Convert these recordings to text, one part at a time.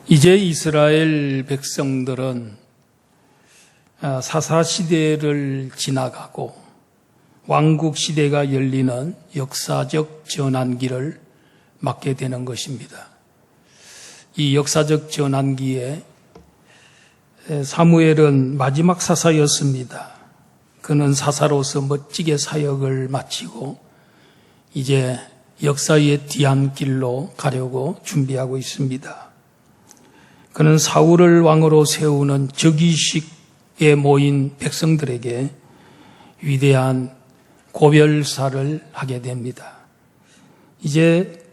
이제 이스라엘 백성들은 사사시대를 지나가고 왕국시대가 열리는 역사적 전환기를 맞게 되는 것입니다. 이 역사적 전환기에 사무엘은 마지막 사사였습니다. 그는 사사로서 멋지게 사역을 마치고 이제 역사의 뒤안길로 가려고 준비하고 있습니다. 그는 사울을 왕으로 세우는 즉위식에 모인 백성들에게 위대한 고별사를 하게 됩니다. 이제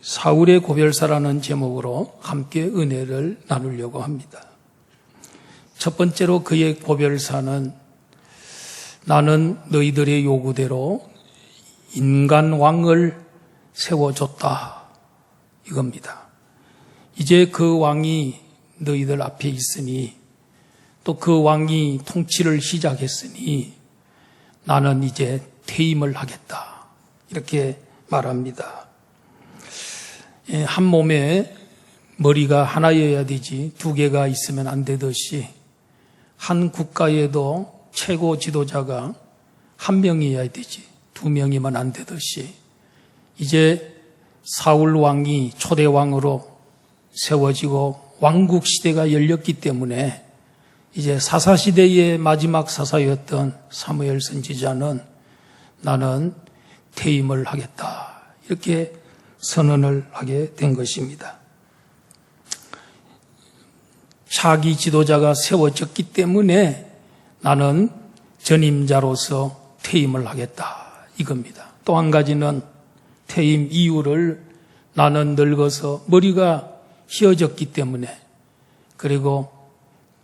사울의 고별사라는 제목으로 함께 은혜를 나누려고 합니다. 첫 번째로 그의 고별사는 나는 너희들의 요구대로 인간 왕을 세워줬다 이겁니다. 이제 그 왕이 너희들 앞에 있으니 또 그 왕이 통치를 시작했으니 나는 이제 퇴임을 하겠다 이렇게 말합니다. 한 몸에 머리가 하나여야 되지 두 개가 있으면 안 되듯이 한 국가에도 최고 지도자가 한 명이어야 되지 두 명이면 안 되듯이 이제 사울 왕이 초대 왕으로 세워지고 왕국 시대가 열렸기 때문에 이제 사사시대의 마지막 사사였던 사무엘 선지자는 나는 퇴임을 하겠다 이렇게 선언을 하게 된 것입니다. 차기 지도자가 세워졌기 때문에 나는 전임자로서 퇴임을 하겠다 이겁니다. 또 한 가지는 퇴임 이유를 나는 늙어서 머리가 휘어졌기 때문에 그리고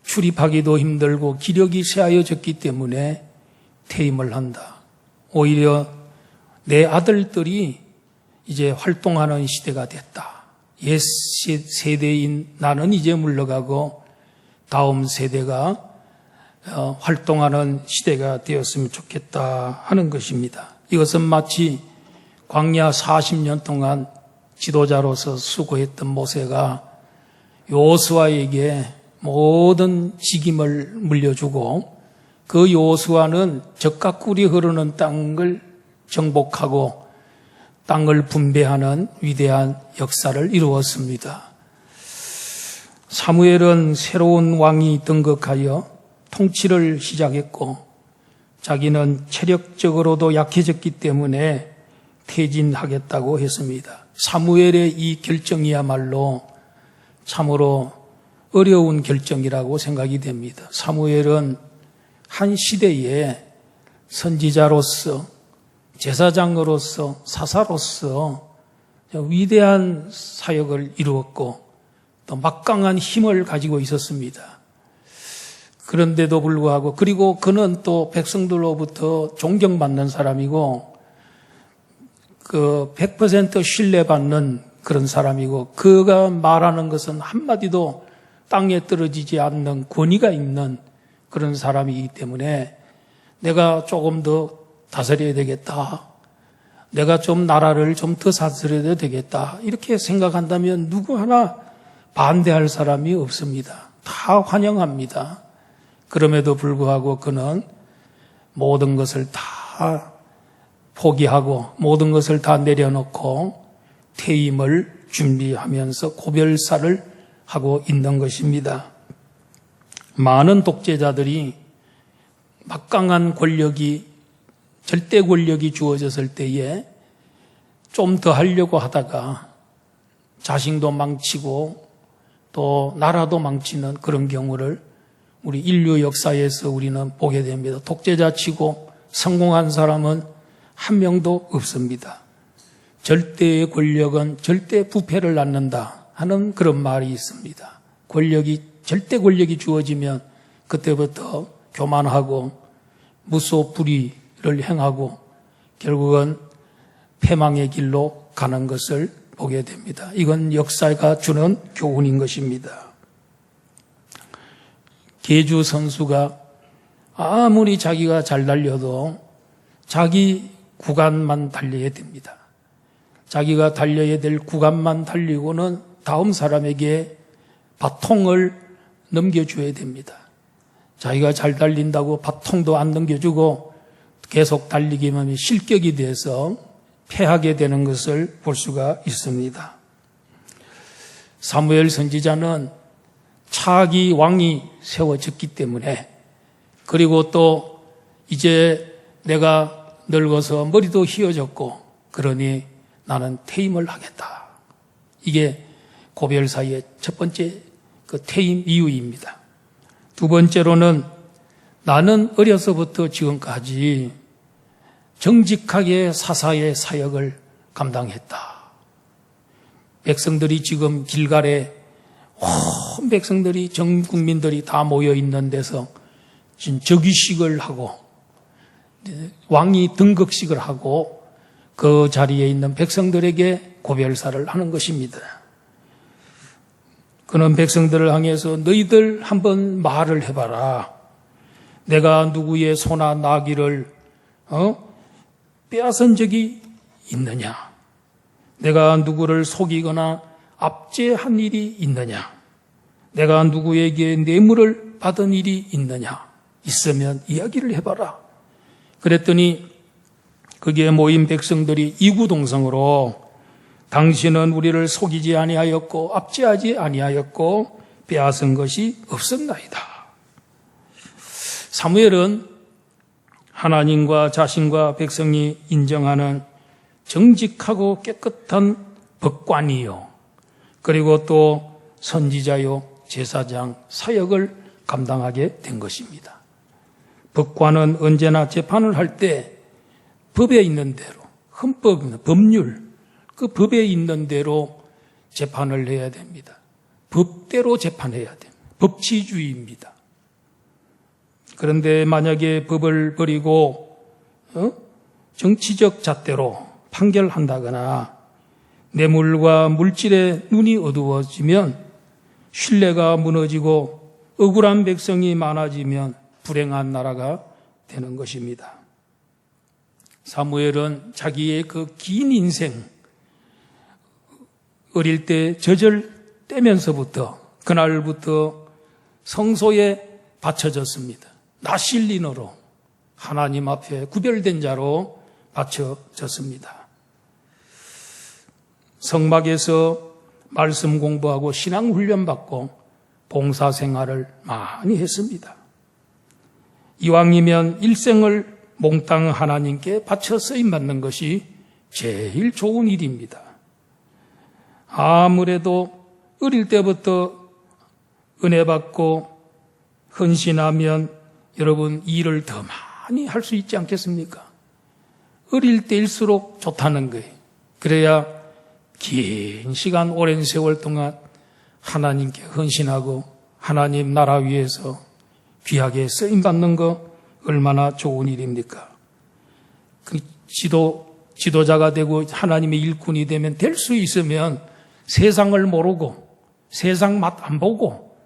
출입하기도 힘들고 기력이 쇠하여졌기 때문에 퇴임을 한다. 오히려 내 아들들이 이제 활동하는 시대가 됐다. 옛 세대인 나는 이제 물러가고 다음 세대가 활동하는 시대가 되었으면 좋겠다 하는 것입니다. 이것은 마치 광야 40년 동안 지도자로서 수고했던 모세가 여호수아에게 모든 직임을 물려주고 그 여호수아는 적과 꿀이 흐르는 땅을 정복하고 땅을 분배하는 위대한 역사를 이루었습니다. 사무엘은 새로운 왕이 등극하여 통치를 시작했고 자기는 체력적으로도 약해졌기 때문에 퇴진하겠다고 했습니다. 사무엘의 이 결정이야말로 참으로 어려운 결정이라고 생각이 됩니다. 사무엘은 한 시대에 선지자로서 제사장으로서 사사로서 위대한 사역을 이루었고 또 막강한 힘을 가지고 있었습니다. 그런데도 불구하고 그리고 그는 또 백성들로부터 존경받는 사람이고 100% 신뢰받는 그런 사람이고 그가 말하는 것은 한마디도 땅에 떨어지지 않는 권위가 있는 그런 사람이기 때문에 내가 조금 더 다스려야 되겠다. 내가 좀 나라를 좀 더 다스려야 되겠다. 이렇게 생각한다면 누구 하나 반대할 사람이 없습니다. 다 환영합니다. 그럼에도 불구하고 그는 모든 것을 다 포기하고 모든 것을 다 내려놓고 퇴임을 준비하면서 고별사를 하고 있는 것입니다. 많은 독재자들이 막강한 권력이 절대 권력이 주어졌을 때에 좀 더 하려고 하다가 자신도 망치고 또 나라도 망치는 그런 경우를 우리 인류 역사에서 우리는 보게 됩니다. 독재자치고 성공한 사람은 한 명도 없습니다. 절대의 권력은 절대 부패를 낳는다 하는 그런 말이 있습니다. 절대 권력이 주어지면 그때부터 교만하고 무소불위를 행하고 결국은 패망의 길로 가는 것을 보게 됩니다. 이건 역사가 주는 교훈인 것입니다. 계주 선수가 아무리 자기가 잘 달려도 자기 구간만 달려야 됩니다. 자기가 달려야 될 구간만 달리고는 다음 사람에게 바통을 넘겨줘야 됩니다. 자기가 잘 달린다고 바통도 안 넘겨주고 계속 달리기만 하면 실격이 돼서 패하게 되는 것을 볼 수가 있습니다. 사무엘 선지자는 차기 왕이 세워졌기 때문에, 그리고 또 이제 내가 늙어서 머리도 휘어졌고 그러니 나는 퇴임을 하겠다. 이게 고별사의 첫 번째 그 퇴임 이유입니다. 두 번째로는 나는 어려서부터 지금까지 정직하게 사사의 사역을 감당했다. 백성들이 지금 길갈에 온 백성들이 전 국민들이 다 모여 있는 데서 지금 즉위식을 하고 왕이 등극식을 하고 그 자리에 있는 백성들에게 고별사를 하는 것입니다. 그는 백성들을 향해서 너희들 한번 말을 해봐라. 내가 누구의 소나 나귀를 빼앗은 적이 있느냐? 내가 누구를 속이거나 압제한 일이 있느냐? 내가 누구에게 뇌물을 받은 일이 있느냐? 있으면 이야기를 해봐라. 그랬더니 거기에 모인 백성들이 이구동성으로 당신은 우리를 속이지 아니하였고 압제하지 아니하였고 빼앗은 것이 없었나이다. 사무엘은 하나님과 자신과 백성이 인정하는 정직하고 깨끗한 법관이요, 그리고 또 선지자요, 제사장 사역을 감당하게 된 것입니다. 법관은 언제나 재판을 할 때 법에 있는 대로, 헌법, 법률, 그 법에 있는 대로 재판을 해야 됩니다. 법대로 재판해야 됩니다. 법치주의입니다. 그런데 만약에 법을 버리고 정치적 잣대로 판결한다거나 뇌물과 물질에 눈이 어두워지면 신뢰가 무너지고 억울한 백성이 많아지면 불행한 나라가 되는 것입니다. 사무엘은 자기의 그 긴 인생, 어릴 때 젖을 떼면서부터 그날부터 성소에 바쳐졌습니다. 나실린으로 하나님 앞에 구별된 자로 바쳐졌습니다. 성막에서 말씀 공부하고 신앙 훈련받고 봉사 생활을 많이 했습니다. 이왕이면 일생을 몽땅 하나님께 바쳐 쓰임받는 것이 제일 좋은 일입니다. 아무래도 어릴 때부터 은혜 받고 헌신하면 여러분 일을 더 많이 할 수 있지 않겠습니까? 어릴 때일수록 좋다는 거예요. 그래야 긴 시간 오랜 세월 동안 하나님께 헌신하고 하나님 나라 위해서 귀하게 쓰임받는 거 얼마나 좋은 일입니까? 그 지도자가 되고 하나님의 일꾼이 되면 될 수 있으면 세상을 모르고 세상 맛 안 보고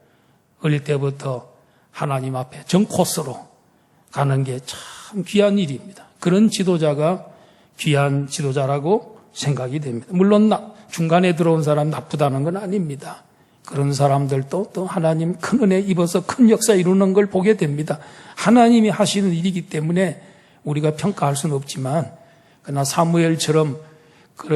어릴 때부터 하나님 앞에 정코스로 가는 게 참 귀한 일입니다. 그런 지도자가 귀한 지도자라고 생각이 됩니다. 물론 중간에 들어온 사람 나쁘다는 건 아닙니다. 그런 사람들도 또 하나님 큰 은혜 입어서 큰 역사 이루는 걸 보게 됩니다. 하나님이 하시는 일이기 때문에 우리가 평가할 수는 없지만, 그러나 사무엘처럼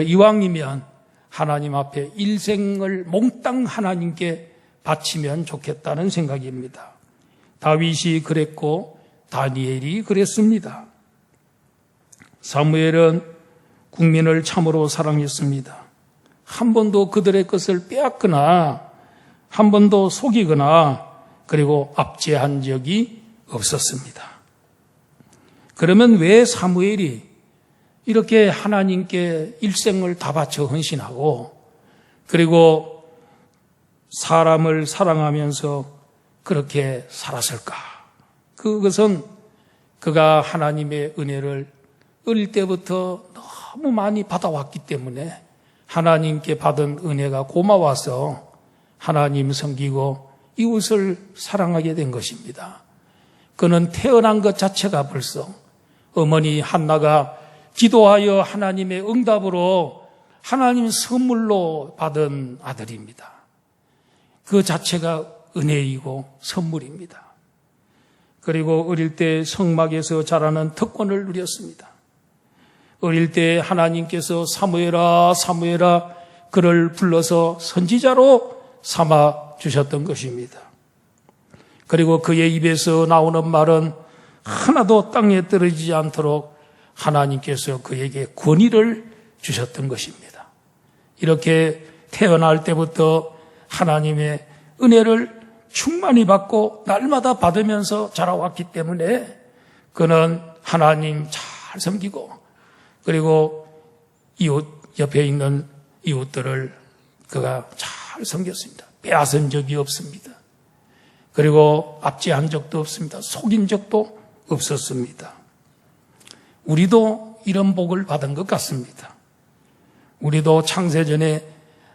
이왕이면 하나님 앞에 일생을 몽땅 하나님께 바치면 좋겠다는 생각입니다. 다윗이 그랬고 다니엘이 그랬습니다. 사무엘은 국민을 참으로 사랑했습니다. 한 번도 그들의 것을 빼앗거나 한 번도 속이거나 그리고 압제한 적이 없었습니다. 그러면 왜 사무엘이 이렇게 하나님께 일생을 다 바쳐 헌신하고 그리고 사람을 사랑하면서 그렇게 살았을까? 그것은 그가 하나님의 은혜를 어릴 때부터 너무 많이 받아왔기 때문에 하나님께 받은 은혜가 고마워서 하나님 섬기고 이웃을 사랑하게 된 것입니다. 그는 태어난 것 자체가 벌써 어머니 한나가 기도하여 하나님의 응답으로 하나님 선물로 받은 아들입니다. 그 자체가 은혜이고 선물입니다. 그리고 어릴 때 성막에서 자라는 특권을 누렸습니다. 어릴 때 하나님께서 사무엘아 사무엘아 그를 불러서 선지자로 삼아 주셨던 것입니다. 그리고 그의 입에서 나오는 말은 하나도 땅에 떨어지지 않도록 하나님께서 그에게 권위를 주셨던 것입니다. 이렇게 태어날 때부터 하나님의 은혜를 충만히 받고 날마다 받으면서 자라왔기 때문에 그는 하나님 잘 섬기고 그리고 이웃 옆에 있는 이웃들을 그가 잘 섬겼습니다. 빼앗은 적이 없습니다. 그리고 압제한 적도 없습니다. 속인 적도 없었습니다. 우리도 이런 복을 받은 것 같습니다. 우리도 창세전에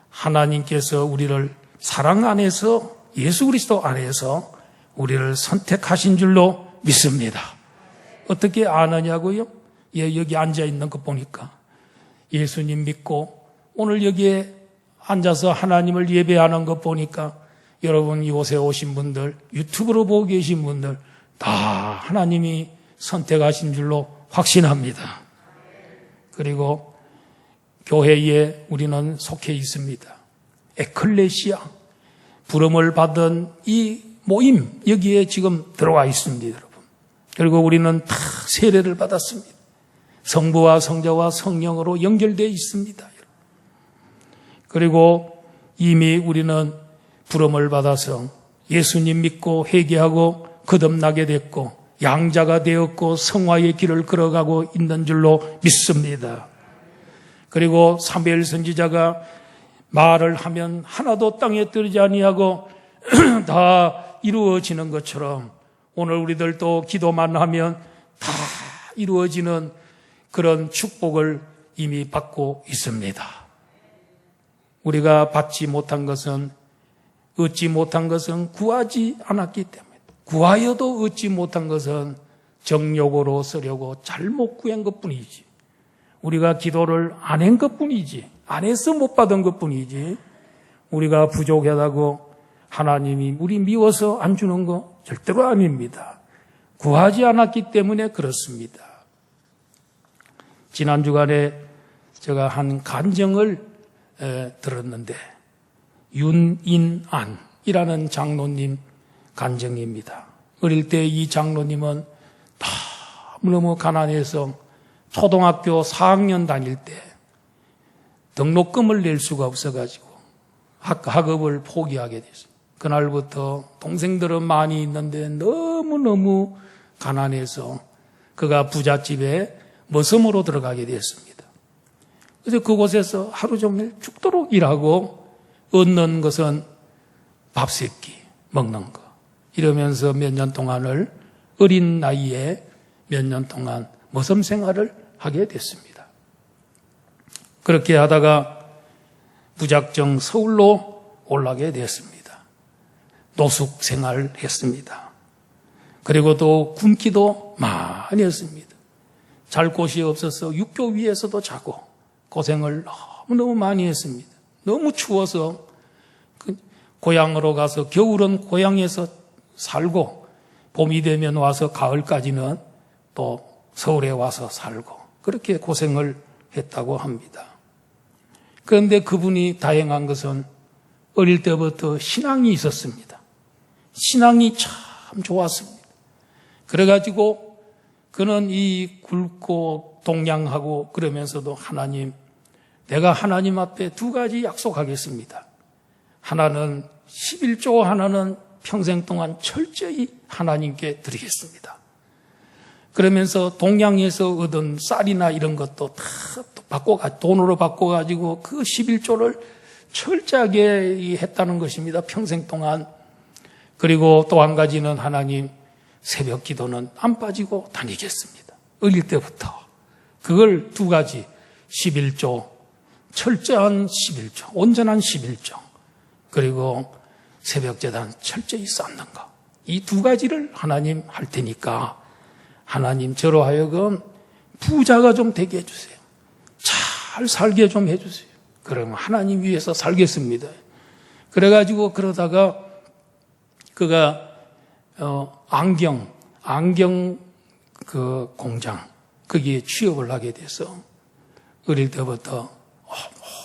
하나님께서 우리를 사랑 안에서 예수 그리스도 안에서 우리를 선택하신 줄로 믿습니다. 어떻게 아느냐고요? 예, 여기 앉아있는 거 보니까 예수님 믿고 오늘 여기에 앉아서 하나님을 예배하는 거 보니까 여러분 이곳에 오신 분들, 유튜브로 보고 계신 분들 다 하나님이 선택하신 줄로 확신합니다. 그리고 교회에 우리는 속해 있습니다. 에클레시아, 부름을 받은 이 모임, 여기에 지금 들어와 있습니다, 여러분. 그리고 우리는 다 세례를 받았습니다. 성부와 성자와 성령으로 연결되어 있습니다. 그리고 이미 우리는 부름을 받아서 예수님 믿고 회개하고 거듭나게 됐고 양자가 되었고 성화의 길을 걸어가고 있는 줄로 믿습니다. 그리고 사무엘 선지자가 말을 하면 하나도 땅에 떨어지지 아니하고 다 이루어지는 것처럼 오늘 우리들도 기도만 하면 다 이루어지는 그런 축복을 이미 받고 있습니다. 우리가 받지 못한 것은 얻지 못한 것은 구하지 않았기 때문에 구하여도 얻지 못한 것은 정욕으로 쓰려고 잘못 구한 것뿐이지 우리가 기도를 안 한 것뿐이지 안 해서 못 받은 것뿐이지 우리가 부족하다고 하나님이 우리 미워서 안 주는 거 절대로 아닙니다. 구하지 않았기 때문에 그렇습니다. 지난 주간에 제가 한 간증을 들었는데 윤인안이라는 장로님 간증입니다. 어릴 때 이 장로님은 너무너무 가난해서 초등학교 4학년 다닐 때 등록금을 낼 수가 없어가지고 학업을 포기하게 됐어요. 그날부터 동생들은 많이 있는데 너무너무 가난해서 그가 부잣집에 머슴으로 들어가게 됐습니다. 그래서 그곳에서 하루 종일 죽도록 일하고 얻는 것은 밥 세 끼 먹는 거. 이러면서 몇 년 동안을 어린 나이에 몇 년 동안 머슴 생활을 하게 됐습니다. 그렇게 하다가 무작정 서울로 올라게 됐습니다. 노숙 생활을 했습니다. 그리고 또 굶기도 많이 했습니다. 잘 곳이 없어서 육교 위에서도 자고 고생을 너무너무 많이 했습니다. 너무 추워서 고향으로 가서 겨울은 고향에서 살고 봄이 되면 와서 가을까지는 또 서울에 와서 살고 그렇게 고생을 했다고 합니다. 그런데 그분이 다행한 것은 어릴 때부터 신앙이 있었습니다. 신앙이 참 좋았습니다. 그래가지고 그는 이 굵고 동양하고 그러면서도 하나님, 내가 하나님 앞에 두 가지 약속하겠습니다. 하나는 11조, 하나는 평생 동안 철저히 하나님께 드리겠습니다. 그러면서 동양에서 얻은 쌀이나 이런 것도 다 돈으로 바꿔가지고 그 11조를 철저하게 했다는 것입니다. 평생 동안. 그리고 또 한 가지는 하나님, 새벽 기도는 안 빠지고 다니겠습니다. 어릴 때부터. 그걸 두 가지, 11조, 철저한 11조, 온전한 11조, 그리고 새벽 제단 철저히 쌓는 것. 이 두 가지를 하나님 할 테니까 하나님 저로 하여금 부자가 좀 되게 해주세요. 잘 살게 좀 해주세요. 그러면 하나님 위해서 살겠습니다. 그래가지고 그러다가 그가 안경 그 공장 거기에 취업을 하게 돼서 어릴 때부터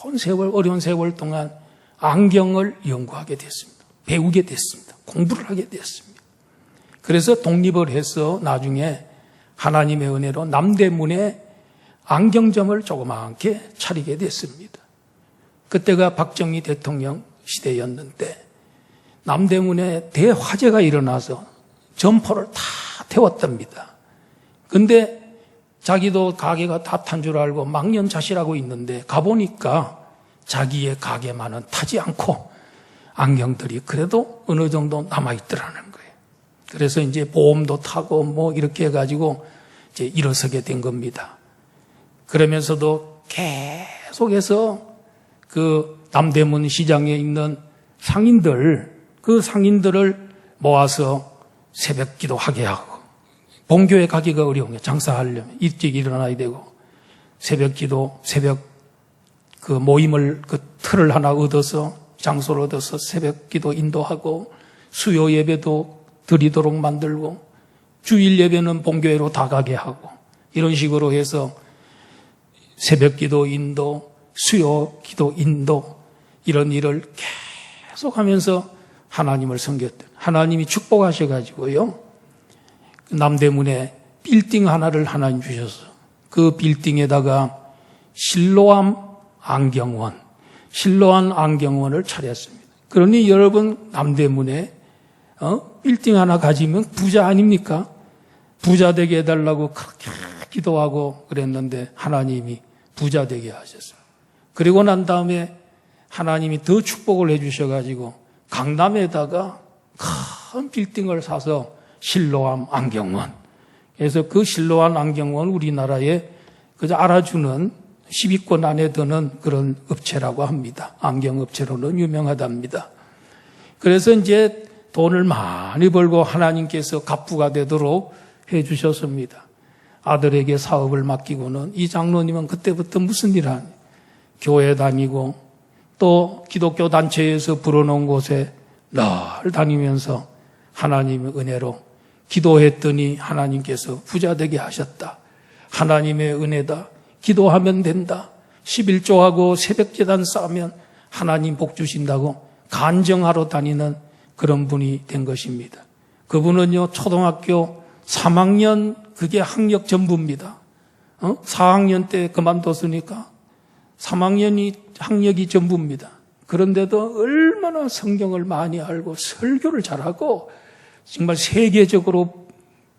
온 세월, 어려운 세월 동안 안경을 연구하게 됐습니다. 배우게 됐습니다. 공부를 하게 됐습니다. 그래서 독립을 해서 나중에 하나님의 은혜로 남대문에 안경점을 조그맣게 차리게 됐습니다. 그때가 박정희 대통령 시대였는데 남대문에 대화재가 일어나서 점포를 다 태웠답니다. 근데 자기도 가게가 다 탄 줄 알고 망연자실하고 있는데 가보니까 자기의 가게만은 타지 않고 안경들이 그래도 어느 정도 남아있더라는 거예요. 그래서 이제 보험도 타고 뭐 이렇게 해가지고 이제 일어서게 된 겁니다. 그러면서도 계속해서 그 남대문 시장에 있는 상인들, 그 상인들을 모아서 새벽 기도하게 하고, 본교회 가기가 어려운 거예요. 장사하려면 일찍 일어나야 되고, 새벽 기도, 새벽 그 모임을 그 틀을 하나 얻어서, 장소를 얻어서 새벽 기도 인도하고, 수요 예배도 드리도록 만들고, 주일 예배는 본교회로 다 가게 하고, 이런 식으로 해서 새벽 기도 인도, 수요 기도 인도, 이런 일을 계속 하면서 하나님을 섬겼던, 하나님이 축복하셔가지고요, 남대문에 빌딩 하나를 하나님 주셔서 그 빌딩에다가 실로암 안경원을 차렸습니다. 그러니 여러분 남대문에 빌딩 하나 가지면 부자 아닙니까? 부자 되게 해달라고 그렇게 기도하고 그랬는데 하나님이 부자 되게 하셨어요. 그리고 난 다음에 하나님이 더 축복을 해주셔가지고 강남에다가 큰 빌딩을 사서 실로암 안경원. 그래서 그 실로암 안경원 우리나라에 그저 알아주는 10위권 안에 드는 그런 업체라고 합니다. 안경업체로는 유명하답니다. 그래서 이제 돈을 많이 벌고 하나님께서 갑부가 되도록 해주셨습니다. 아들에게 사업을 맡기고는 이 장로님은 그때부터 무슨 일 하냐. 교회 다니고 또 기독교 단체에서 불어놓은 곳에 늘 다니면서 하나님의 은혜로 기도했더니 하나님께서 부자 되게 하셨다. 하나님의 은혜다. 기도하면 된다. 11조하고 새벽제단 쌓으면 하나님 복 주신다고 간증하러 다니는 그런 분이 된 것입니다. 그분은요, 초등학교 3학년 그게 학력 전부입니다. 4학년 때 그만뒀으니까 3학년이 학력이 전부입니다. 그런데도 얼마나 성경을 많이 알고 설교를 잘하고 정말 세계적으로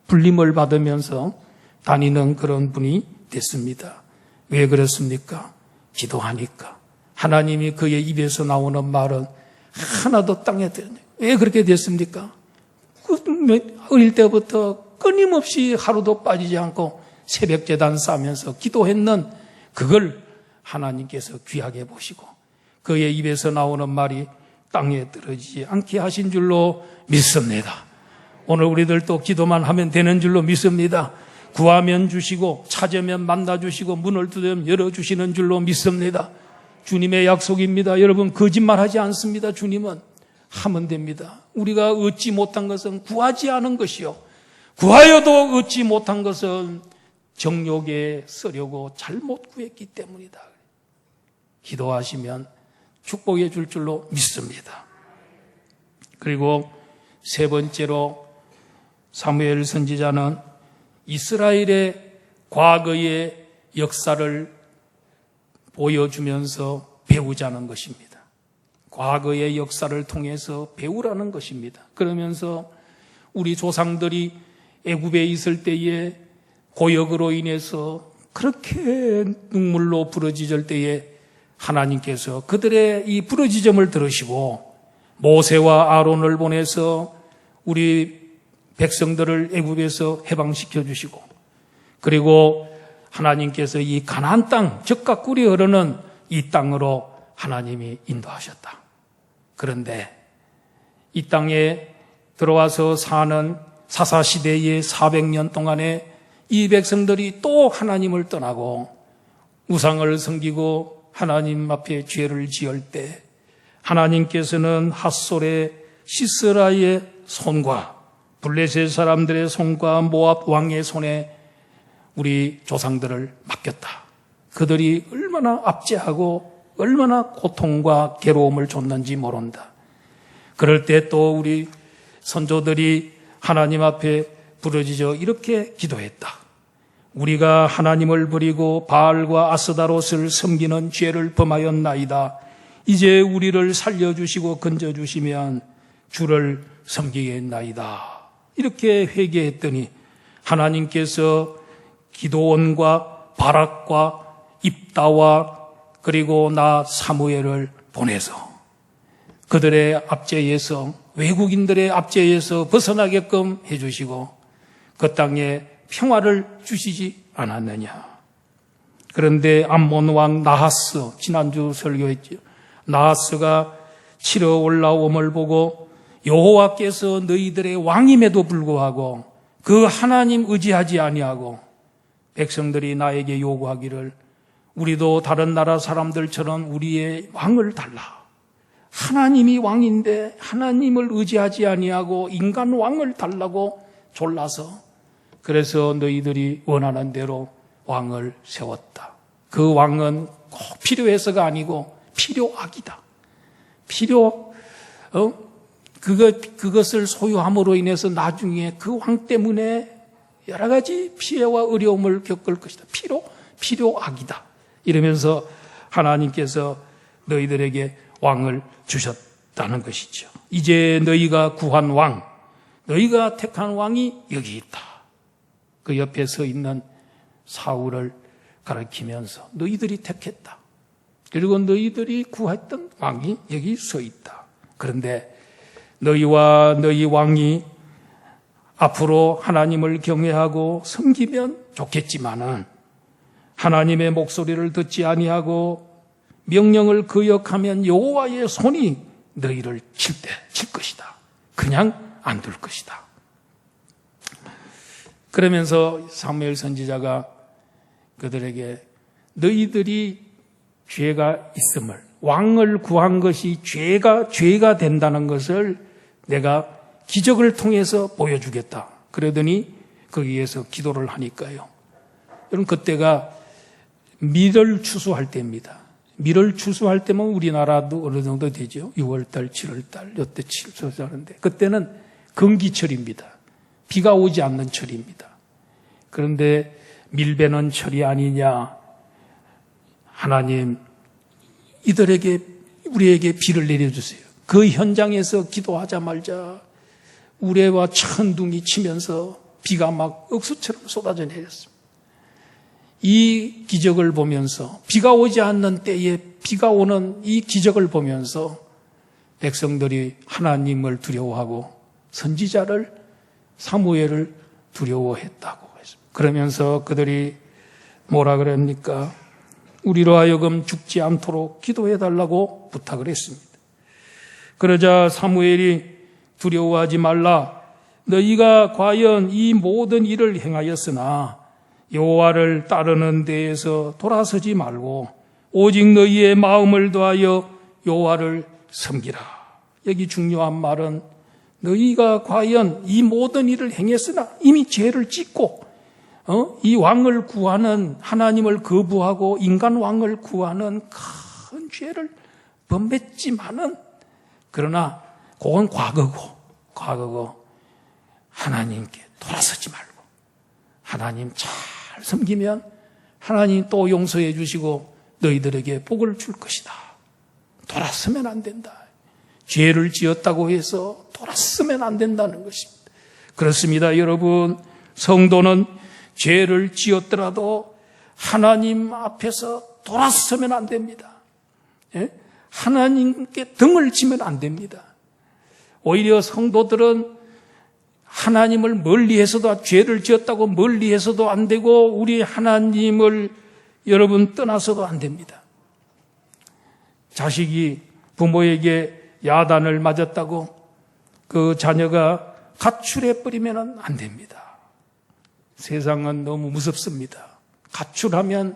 불림을 받으면서 다니는 그런 분이 됐습니다. 왜 그렇습니까? 기도하니까. 하나님이 그의 입에서 나오는 말은 하나도 땅에 들어요. 왜 그렇게 됐습니까? 어릴 때부터 끊임없이 하루도 빠지지 않고 새벽제단 싸면서 기도했는 그걸 하나님께서 귀하게 보시고 그의 입에서 나오는 말이 땅에 떨어지지 않게 하신 줄로 믿습니다. 오늘 우리들도 기도만 하면 되는 줄로 믿습니다. 구하면 주시고 찾으면 만나주시고 문을 두드리면 열어주시는 줄로 믿습니다. 주님의 약속입니다. 여러분 거짓말하지 않습니다. 주님은 하면 됩니다. 우리가 얻지 못한 것은 구하지 않은 것이요 구하여도 얻지 못한 것은 정욕에 쓰려고 잘못 구했기 때문이다. 기도하시면 축복해 줄 줄로 믿습니다. 그리고 세 번째로 사무엘 선지자는 이스라엘의 과거의 역사를 보여주면서 배우자는 것입니다. 과거의 역사를 통해서 배우라는 것입니다. 그러면서 우리 조상들이 애굽에 있을 때에 고역으로 인해서 그렇게 눈물로 부러지질 때에 하나님께서 그들의 이 부러지점을 들으시고 모세와 아론을 보내서 우리 백성들을 애굽에서 해방시켜 주시고 그리고 하나님께서 이 가나안 땅, 젖과 꿀이 흐르는 이 땅으로 하나님이 인도하셨다. 그런데 이 땅에 들어와서 사는 사사시대의 400년 동안에 이 백성들이 또 하나님을 떠나고 우상을 섬기고 하나님 앞에 죄를 지을 때 하나님께서는 핫솔의 시스라의 손과 블레셋 사람들의 손과 모압 왕의 손에 우리 조상들을 맡겼다. 그들이 얼마나 압제하고 얼마나 고통과 괴로움을 줬는지 모른다. 그럴 때 또 우리 선조들이 하나님 앞에 부르짖어 이렇게 기도했다. 우리가 하나님을 버리고 바알과 아스다롯을 섬기는 죄를 범하였나이다. 이제 우리를 살려주시고 건져주시면 주를 섬기겠나이다. 이렇게 회개했더니 하나님께서 기드온과 바락과 입다와 그리고 나 사무엘을 보내서 그들의 압제에서 외국인들의 압제에서 벗어나게끔 해주시고 그 땅에 평화를 주시지 않았느냐. 그런데 암몬 왕 나하스, 지난주 설교했죠. 나하스가 치러 올라옴을 보고 여호와께서 너희들의 왕임에도 불구하고 그 하나님 의지하지 아니하고 백성들이 나에게 요구하기를 우리도 다른 나라 사람들처럼 우리의 왕을 달라. 하나님이 왕인데 하나님을 의지하지 아니하고 인간 왕을 달라고 졸라서 그래서 너희들이 원하는 대로 왕을 세웠다. 그 왕은 꼭 필요해서가 아니고 필요악이다. 그것을 소유함으로 인해서 나중에 그 왕 때문에 여러 가지 피해와 어려움을 겪을 것이다. 필요악이다. 이러면서 하나님께서 너희들에게 왕을 주셨다는 것이죠. 이제 너희가 구한 왕, 너희가 택한 왕이 여기 있다. 그 옆에 서 있는 사울을 가리키면서 너희들이 택했다. 그리고 너희들이 구했던 왕이 여기 서 있다. 그런데 너희와 너희 왕이 앞으로 하나님을 경외하고 섬기면 좋겠지만은 하나님의 목소리를 듣지 아니하고 명령을 거역하면 여호와의 손이 너희를 칠 것이다. 그냥 안 둘 것이다. 그러면서 사무엘 선지자가 그들에게 너희들이 죄가 있음을, 왕을 구한 것이 죄가 된다는 것을 내가 기적을 통해서 보여주겠다. 그러더니 거기에서 기도를 하니까요. 여러분 그때가 밀을 추수할 때입니다. 밀을 추수할 때면 우리나라도 어느 정도 되죠. 6월달, 7월달, 이때 추수하는데 그때는 건기철입니다. 비가 오지 않는 철입니다. 그런데 밀베는 철이 아니냐. 하나님 우리에게 비를 내려주세요. 그 현장에서 기도하자 말자 우레와 천둥이 치면서 비가 막 억수처럼 쏟아져 내렸습니다. 이 기적을 보면서 비가 오지 않는 때에 비가 오는 이 기적을 보면서 백성들이 하나님을 두려워하고 선지자를 사무엘을 두려워했다고 했습니다. 그러면서 그들이 뭐라 그럽니까? 우리로 하여금 죽지 않도록 기도해달라고 부탁을 했습니다. 그러자 사무엘이 두려워하지 말라. 너희가 과연 이 모든 일을 행하였으나 여호와를 따르는 데에서 돌아서지 말고 오직 너희의 마음을 다하여 여호와를 섬기라. 여기 중요한 말은 너희가 과연 이 모든 일을 행했으나 이미 죄를 짓고 이 왕을 구하는 하나님을 거부하고 인간 왕을 구하는 큰 죄를 범했지만은 그러나 그건 과거고 하나님께 돌아서지 말고 하나님 잘 섬기면 하나님 또 용서해 주시고 너희들에게 복을 줄 것이다. 돌아서면 안 된다. 죄를 지었다고 해서 돌아서면 안 된다는 것입니다. 그렇습니다. 여러분, 성도는 죄를 지었더라도 하나님 앞에서 돌아서면 안 됩니다. 하나님께 등을 지면 안 됩니다. 오히려 성도들은 하나님을 멀리해서도 죄를 지었다고 멀리해서도 안 되고 우리 하나님을 여러분 떠나서도 안 됩니다. 자식이 부모에게 야단을 맞았다고 그 자녀가 가출해 버리면 안 됩니다. 세상은 너무 무섭습니다. 가출하면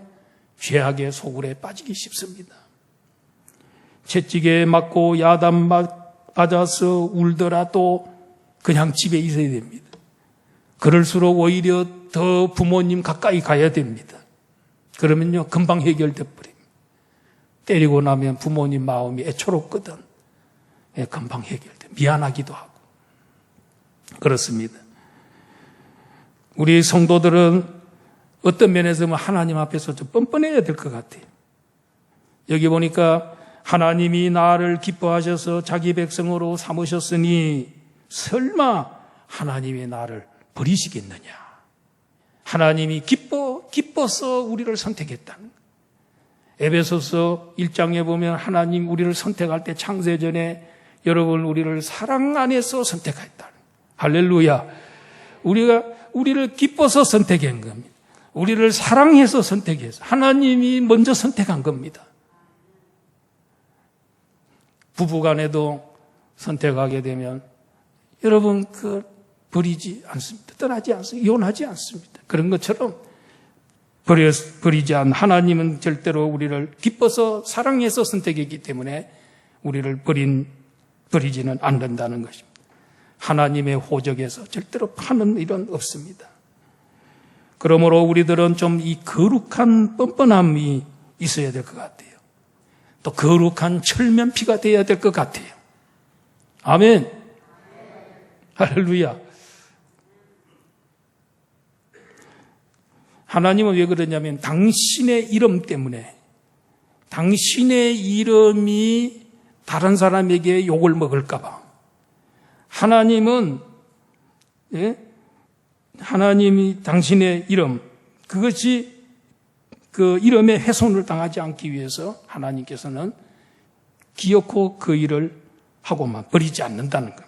죄악의 소굴에 빠지기 쉽습니다. 채찍에 맞고 야단 맞아서 울더라도 그냥 집에 있어야 됩니다. 그럴수록 오히려 더 부모님 가까이 가야 됩니다. 그러면요, 금방 해결돼 버립니다. 때리고 나면 부모님 마음이 애처롭거든. 금방 해결돼. 미안하기도 하고. 그렇습니다. 우리 성도들은 어떤 면에서 하나님 앞에서 좀 뻔뻔해야 될 것 같아요. 여기 보니까 하나님이 나를 기뻐하셔서 자기 백성으로 삼으셨으니 설마 하나님이 나를 버리시겠느냐. 하나님이 기뻐서 우리를 선택했다는 거예요. 에베소서 1장에 보면 하나님 우리를 선택할 때 창세전에 여러분 우리를 사랑 안에서 선택했다는 거예요. 할렐루야. 우리를 기뻐서 선택한 겁니다. 우리를 사랑해서 선택해서 하나님이 먼저 선택한 겁니다. 부부간에도 선택하게 되면 여러분 버리지 않습니다. 떠나지 않습니다. 이혼하지 않습니다. 그런 것처럼 버리지 않는 하나님은 절대로 우리를 기뻐서 사랑해서 선택했기 때문에 우리를 버리지는 않는다는 것입니다. 하나님의 호적에서 절대로 파는 일은 없습니다. 그러므로 우리들은 좀 이 거룩한 뻔뻔함이 있어야 될 것 같아요. 또 거룩한 철면피가 되어야 될 것 같아요. 아멘. 할렐루야. 하나님은 왜 그러냐면 당신의 이름 때문에 당신의 이름이 다른 사람에게 욕을 먹을까 봐. 하나님은 하나님이 당신의 이름 그것이 그 이름의 훼손을 당하지 않기 위해서 하나님께서는 기어코 그 일을 하고만 버리지 않는다는 겁니다.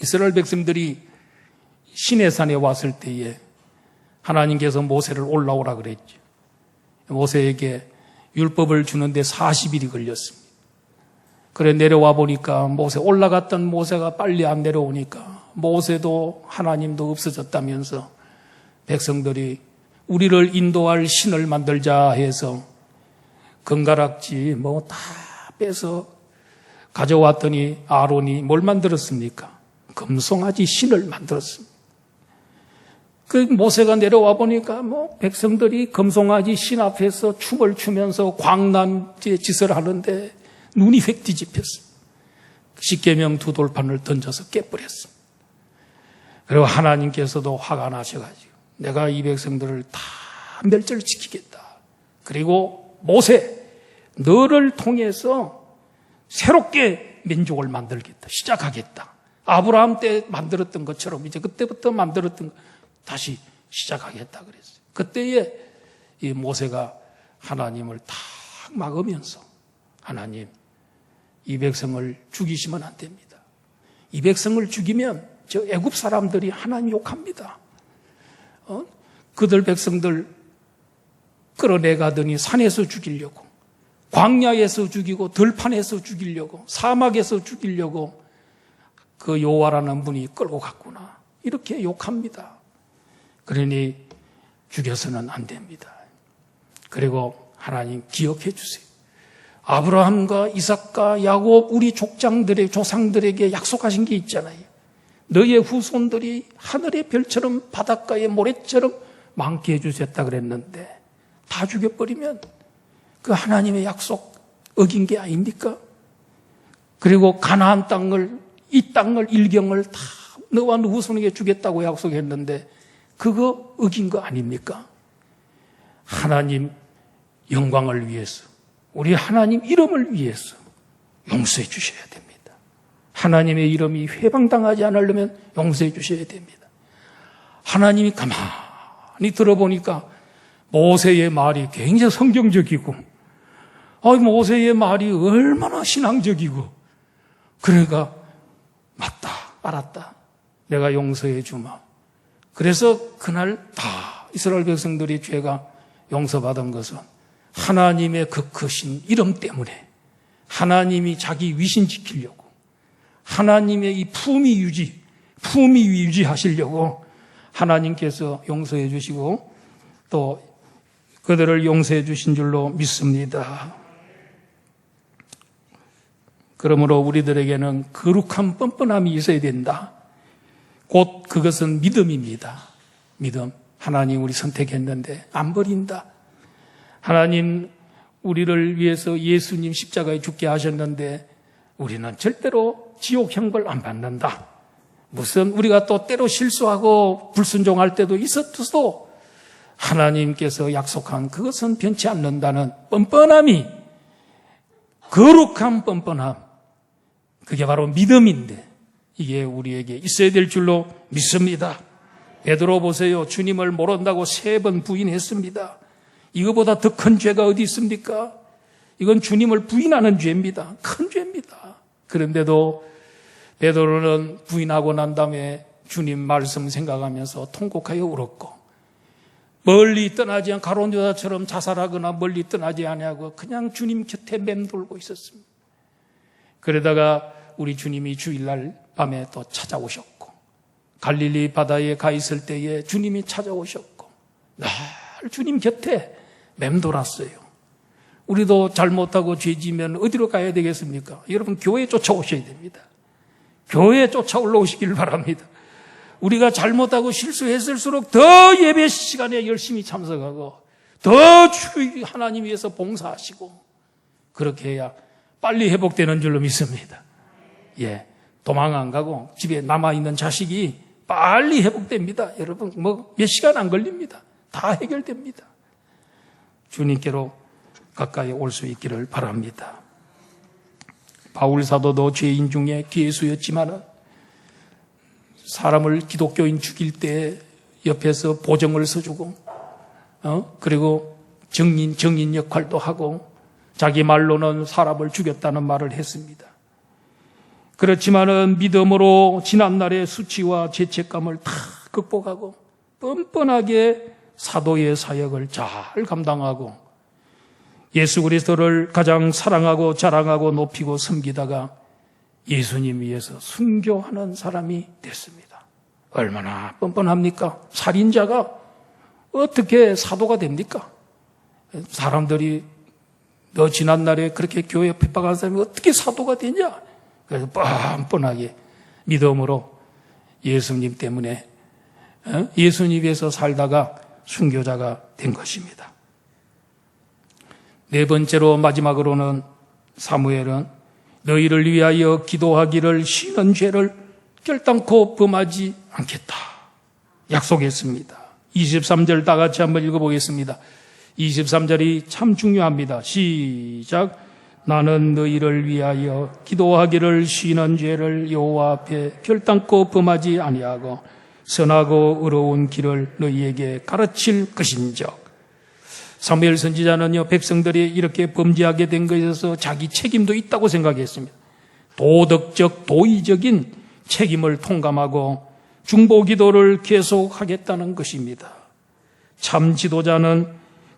이스라엘 백성들이 시내산에 왔을 때에 하나님께서 모세를 올라오라 그랬죠. 모세에게 율법을 주는데 40일이 걸렸습니다. 그래 내려와 보니까 올라갔던 모세가 빨리 안 내려오니까 모세도 하나님도 없어졌다면서 백성들이 우리를 인도할 신을 만들자 해서 금가락지 다 빼서 가져왔더니 아론이 뭘 만들었습니까? 금송아지 신을 만들었습니다. 그 모세가 내려와 보니까 백성들이 금송아지 신 앞에서 춤을 추면서 광란의 짓을 하는데 눈이 획 뒤집혔습니다. 십계명 두 돌판을 던져서 깨버렸습니다. 그리고 하나님께서도 화가 나셔가지고 내가 이 백성들을 다 멸절시키겠다. 그리고 모세 너를 통해서 새롭게 민족을 만들겠다. 시작하겠다. 아브라함 때 만들었던 것처럼 이제 그때부터 만들었던 거 다시 시작하겠다 그랬어요. 그때에 이 모세가 하나님을 탁 막으면서 하나님 이 백성을 죽이시면 안 됩니다. 이 백성을 죽이면 저 애굽 사람들이 하나님 욕합니다. 그들 백성들 끌어내가더니 산에서 죽이려고 광야에서 죽이고 들판에서 죽이려고 사막에서 죽이려고 그 여호와라는 분이 끌고 갔구나. 이렇게 욕합니다. 그러니 죽여서는 안 됩니다. 그리고 하나님 기억해 주세요. 아브라함과 이삭과 야곱 우리 조상들에게 약속하신 게 있잖아요. 너의 후손들이 하늘의 별처럼 바닷가의 모래처럼 많게 해주셨다 그랬는데 다 죽여버리면 그 하나님의 약속 어긴 게 아닙니까? 그리고 가나안 땅을 이 땅을 일경을 다 너와 너 후손에게 주겠다고 약속했는데 그거 어긴 거 아닙니까? 하나님 영광을 위해서 우리 하나님 이름을 위해서 용서해 주셔야 됩니다. 하나님의 이름이 회방당하지 않으려면 용서해 주셔야 됩니다. 하나님이 가만히 들어보니까 모세의 말이 굉장히 성경적이고 모세의 말이 얼마나 신앙적이고 그러니까 맞다 알았다 내가 용서해 주마. 그래서 그날 다 이스라엘 백성들의 죄가 용서받은 것은 하나님의 그 크신 이름 때문에 하나님이 자기 위신 지키려고 하나님의 이 품위 유지하시려고 하나님께서 용서해 주시고 또 그들을 용서해 주신 줄로 믿습니다. 그러므로 우리들에게는 거룩한 뻔뻔함이 있어야 된다. 곧 그것은 믿음입니다. 믿음. 하나님 우리 선택했는데 안 버린다. 하나님 우리를 위해서 예수님 십자가에 죽게 하셨는데 우리는 절대로 지옥 형벌 안 받는다. 무슨 우리가 또 때로 실수하고 불순종할 때도 있었어도 하나님께서 약속한 그것은 변치 않는다는 뻔뻔함이, 거룩한 뻔뻔함, 그게 바로 믿음인데 이게 우리에게 있어야 될 줄로 믿습니다. 베드로 보세요. 주님을 모른다고 3번 부인했습니다. 이거보다 더 큰 죄가 어디 있습니까? 이건 주님을 부인하는 죄입니다. 큰 죄입니다. 그런데도 베드로는 부인하고 난 다음에 주님 말씀 생각하면서 통곡하여 울었고, 멀리 떠나지 않고 가룟 유다처럼 자살하거나 멀리 떠나지 아니하고 그냥 주님 곁에 맴돌고 있었습니다. 그러다가 우리 주님이 주일날 밤에 또 찾아오셨고, 갈릴리 바다에 가 있을 때에 주님이 찾아오셨고 늘 주님 곁에 맴돌았어요. 우리도 잘못하고 죄지면 어디로 가야 되겠습니까? 여러분, 교회에 쫓아오셔야 됩니다. 교회에 쫓아 올라오시길 바랍니다. 우리가 잘못하고 실수했을수록 더 예배 시간에 열심히 참석하고 더 하나님 위해서 봉사하시고 그렇게 해야 빨리 회복되는 줄로 믿습니다. 예, 도망 안 가고 집에 남아있는 자식이 빨리 회복됩니다. 여러분, 몇 시간 안 걸립니다. 다 해결됩니다. 주님께로 가까이 올 수 있기를 바랍니다. 바울 사도도 죄인 중에 괴수였지만 사람을 기독교인 죽일 때 옆에서 보정을 서주고 그리고 정인 역할도 하고 자기 말로는 사람을 죽였다는 말을 했습니다. 그렇지만은 믿음으로 지난날의 수치와 죄책감을 다 극복하고 뻔뻔하게 사도의 사역을 잘 감당하고 예수 그리스도를 가장 사랑하고 자랑하고 높이고 섬기다가 예수님 위해서 순교하는 사람이 됐습니다. 얼마나 뻔뻔합니까? 살인자가 어떻게 사도가 됩니까? 사람들이 너 지난날에 그렇게 교회 핍박한 사람이 어떻게 사도가 되냐? 그래서 뻔뻔하게 믿음으로 예수님 때문에 예수님 위해서 살다가 순교자가 된 것입니다. 4번째로 마지막으로는 사무엘은 너희를 위하여 기도하기를 쉬는 죄를 결단코 범하지 않겠다 약속했습니다. 23절 다 같이 한번 읽어보겠습니다. 23절이 참 중요합니다. 시작. 나는 너희를 위하여 기도하기를 쉬는 죄를 여호와 앞에 결단코 범하지 아니하고 선하고 의로운 길을 너희에게 가르칠 것인즉. 사무엘 선지자는요, 백성들이 이렇게 범죄하게 된 것에 있어서 자기 책임도 있다고 생각했습니다. 도덕적, 도의적인 책임을 통감하고 중보기도를 계속하겠다는 것입니다. 참 지도자는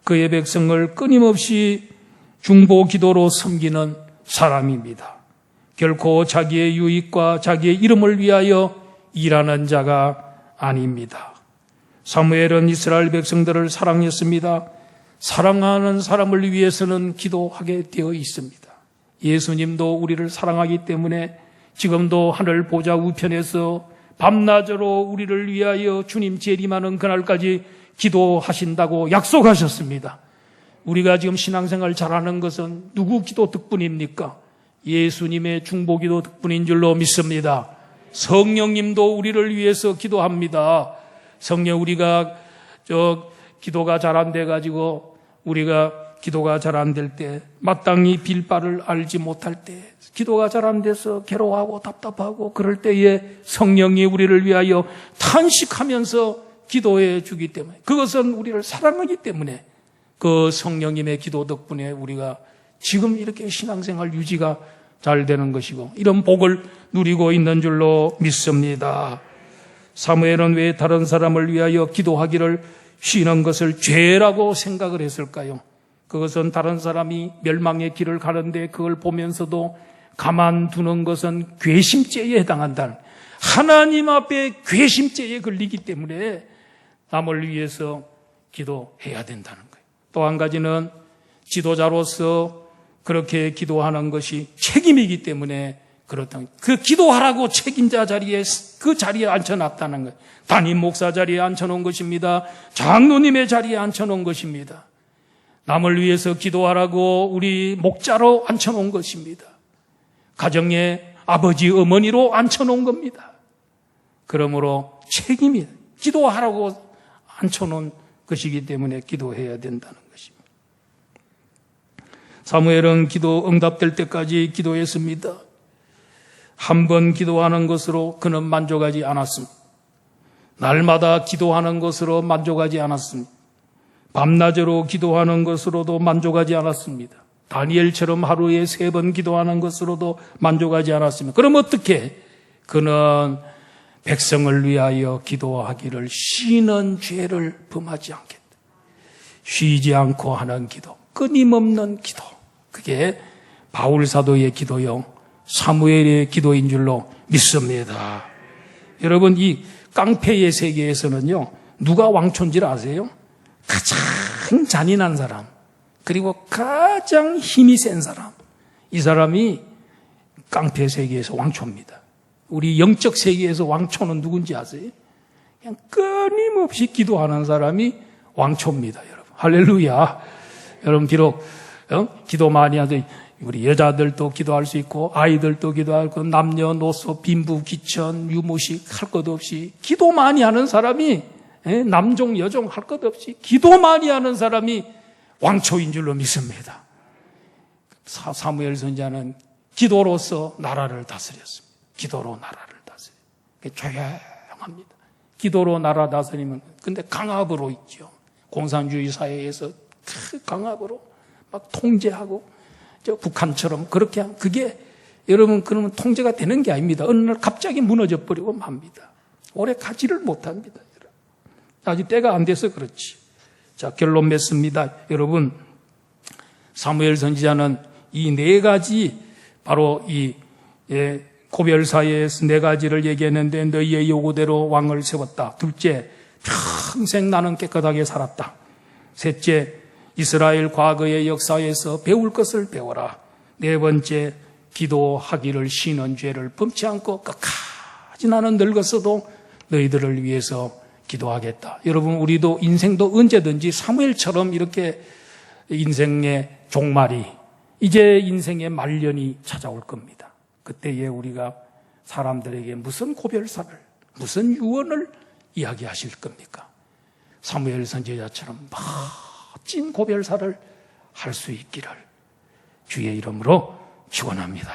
그의 백성을 끊임없이 중보기도로 섬기는 사람입니다. 결코 자기의 유익과 자기의 이름을 위하여 일하는 자가 아닙니다. 사무엘은 이스라엘 백성들을 사랑했습니다. 사랑하는 사람을 위해서는 기도하게 되어 있습니다. 예수님도 우리를 사랑하기 때문에 지금도 하늘 보좌 우편에서 밤낮으로 우리를 위하여 주님 재림하는 그날까지 기도하신다고 약속하셨습니다. 우리가 지금 신앙생활 잘하는 것은 누구 기도 덕분입니까? 예수님의 중보기도 덕분인 줄로 믿습니다. 성령님도 우리를 위해서 기도합니다. 성령 우리가 기도가 잘 안 돼가지고 우리가 기도가 잘 안 될 때, 마땅히 빌 바를 알지 못할 때, 기도가 잘 안 돼서 괴로워하고 답답하고 그럴 때에 성령이 우리를 위하여 탄식하면서 기도해 주기 때문에, 그것은 우리를 사랑하기 때문에 그 성령님의 기도 덕분에 우리가 지금 이렇게 신앙생활 유지가 잘 되는 것이고 이런 복을 누리고 있는 줄로 믿습니다. 사무엘은 왜 다른 사람을 위하여 기도하기를 쉬는 것을 죄라고 생각을 했을까요? 그것은 다른 사람이 멸망의 길을 가는데 그걸 보면서도 가만두는 것은 괘씸죄에 해당한다는, 하나님 앞에 괘씸죄에 걸리기 때문에 남을 위해서 기도해야 된다는 거예요. 또 한 가지는 지도자로서 그렇게 기도하는 것이 책임이기 때문에 그렇다. 그 기도하라고 책임자 자리에, 그 자리에 앉혀놨다는 거예요. 담임 목사 자리에 앉혀놓은 것입니다. 장로님의 자리에 앉혀놓은 것입니다. 남을 위해서 기도하라고 우리 목자로 앉혀놓은 것입니다. 가정의 아버지, 어머니로 앉혀놓은 겁니다. 그러므로 책임이 기도하라고 앉혀놓은 것이기 때문에 기도해야 된다는 것입니다. 사무엘은 기도 응답될 때까지 기도했습니다. 한 번 기도하는 것으로 그는 만족하지 않았습니다. 날마다 기도하는 것으로 만족하지 않았습니다. 밤낮으로 기도하는 것으로도 만족하지 않았습니다. 다니엘처럼 하루에 3번 기도하는 것으로도 만족하지 않았습니다. 그럼 어떻게? 그는 백성을 위하여 기도하기를 쉬는 죄를 범하지 않겠다. 쉬지 않고 하는 기도, 끊임없는 기도. 그게 바울 사도의 기도요, 사무엘의 기도인 줄로 믿습니다. 여러분, 이 깡패의 세계에서는요, 누가 왕초인지를 아세요? 가장 잔인한 사람, 그리고 가장 힘이 센 사람, 이 사람이 깡패 세계에서 왕초입니다. 우리 영적 세계에서 왕초는 누군지 아세요? 그냥 끊임없이 기도하는 사람이 왕초입니다, 여러분. 할렐루야. 여러분, 비록 기도 많이 하던 우리 여자들도 기도할 수 있고, 아이들도 기도하고, 남녀노소, 빈부, 귀천, 유무식 할 것 없이 기도 많이 하는 사람이, 남종, 여종 할 것 없이 기도 많이 하는 사람이 왕초인 줄로 믿습니다. 사무엘 선지자는 기도로서 나라를 다스렸습니다. 기도로 나라를 다스려요. 조용합니다. 기도로 나라 다스리면, 근데 강압으로 있죠. 공산주의 사회에서 강압으로 막 통제하고, 북한처럼 그렇게 하면 그게 여러분 그러면 통제가 되는 게 아닙니다. 어느 날 갑자기 무너져 버리고 맙니다. 오래 가지를 못합니다. 아직 때가 안 돼서 그렇지. 자, 결론 맺습니다. 여러분, 사무엘 선지자는 이 4가지 바로 이 고별사에서 4가지를 얘기했는데, 너희의 요구대로 왕을 세웠다. 둘째, 평생 나는 깨끗하게 살았다. 셋째, 이스라엘 과거의 역사에서 배울 것을 배워라. 4번째, 기도하기를 쉬는 죄를 범치 않고 끝까지 나는 늙었어도 너희들을 위해서 기도하겠다. 여러분, 우리도 인생도 언제든지 사무엘처럼 이렇게 인생의 종말이, 이제 인생의 말년이 찾아올 겁니다. 그때에 우리가 사람들에게 무슨 고별사를, 무슨 유언을 이야기하실 겁니까? 사무엘 선지자처럼 멋진 고별사를 할 수 있기를 주의 이름으로 축원합니다.